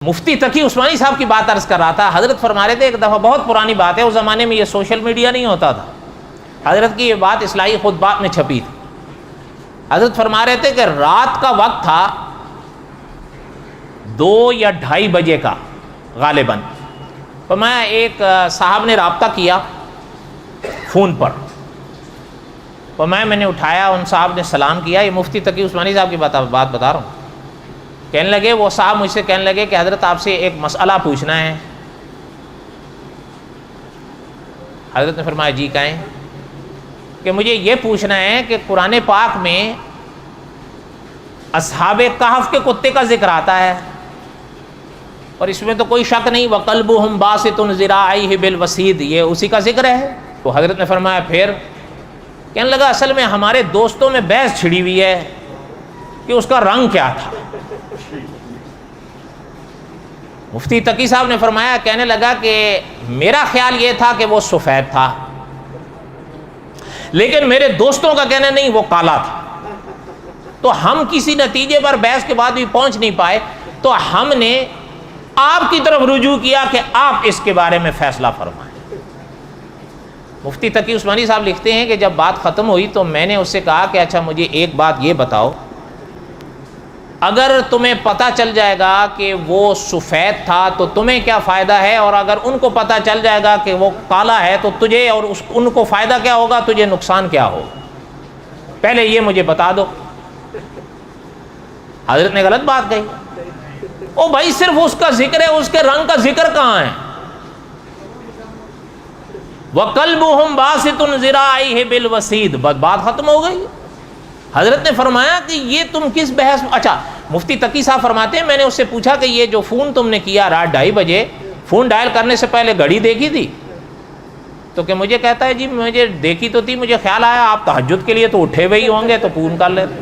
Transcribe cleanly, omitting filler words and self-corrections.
مفتی تقی عثمانی صاحب کی بات عرض کر رہا تھا. حضرت فرما رہے تھے ایک دفعہ، بہت پرانی بات ہے، اس زمانے میں یہ سوشل میڈیا نہیں ہوتا تھا، حضرت کی یہ بات اصلاحی خطبات میں چھپی تھی. حضرت فرما رہے تھے کہ رات کا وقت تھا 2 یا 2:30 بجے کا غالباً. فرمایا ایک صاحب نے رابطہ کیا فون پر. میں نے اٹھایا، ان صاحب نے سلام کیا. یہ مفتی تقی عثمانی صاحب کی بات بتا رہا ہوں. کہنے لگے، وہ صاحب مجھ سے کہنے لگے کہ حضرت آپ سے ایک مسئلہ پوچھنا ہے. حضرت نے فرمایا جی کہیں. کہ مجھے یہ پوچھنا ہے کہ قرآن پاک میں اصحاب کہف کے کتے کا ذکر آتا ہے، اور اس میں تو کوئی شک نہیں، وَقَلْبُهُمْ بَاسِطٌ ذِرَاعَيْهِ بِالْوَسِيدِ، یہ اسی کا ذکر ہے. تو حضرت نے فرمایا پھر؟ کہنے لگا اصل میں ہمارے دوستوں میں بحث چھڑی ہوئی ہے کہ اس کا رنگ کیا تھا. مفتی تقی صاحب نے فرمایا، کہنے لگا کہ میرا خیال یہ تھا کہ وہ سفید تھا، لیکن میرے دوستوں کا کہنا نہیں، وہ کالا تھا. تو ہم کسی نتیجے پر بحث کے بعد بھی پہنچ نہیں پائے، تو ہم نے آپ کی طرف رجوع کیا کہ آپ اس کے بارے میں فیصلہ فرمائیں. مفتی تقی عثمانی صاحب لکھتے ہیں کہ جب بات ختم ہوئی تو میں نے اس سے کہا کہ اچھا مجھے ایک بات یہ بتاؤ، اگر تمہیں پتہ چل جائے گا کہ وہ سفید تھا تو تمہیں کیا فائدہ ہے، اور اگر ان کو پتہ چل جائے گا کہ وہ کالا ہے تو تجھے اور ان کو فائدہ کیا ہوگا، تجھے نقصان کیا ہوگا، پہلے یہ مجھے بتا دو. حضرت نے غلط بات کہی. او بھائی صرف اس کا ذکر ہے، اس کے رنگ کا ذکر کہاں ہے؟ وَقَلْبُهُمْ بَاسِطٌ ذِرَاعَيْهِ بِالْوَسِيدِ، بس بات ختم ہو گئی. حضرت نے فرمایا کہ یہ تم کس بحث. اچھا مفتی تقی صاحب فرماتے ہیں میں نے اس سے پوچھا کہ یہ جو فون تم نے کیا رات 2:30 بجے، فون ڈائل کرنے سے پہلے گھڑی دیکھی تھی؟ تو کہ مجھے کہتا ہے جی مجھے دیکھی تو تھی، مجھے خیال آیا آپ تہجد کے لیے تو اٹھے ہوئے ہی ہوں گے تو فون کر لیتے.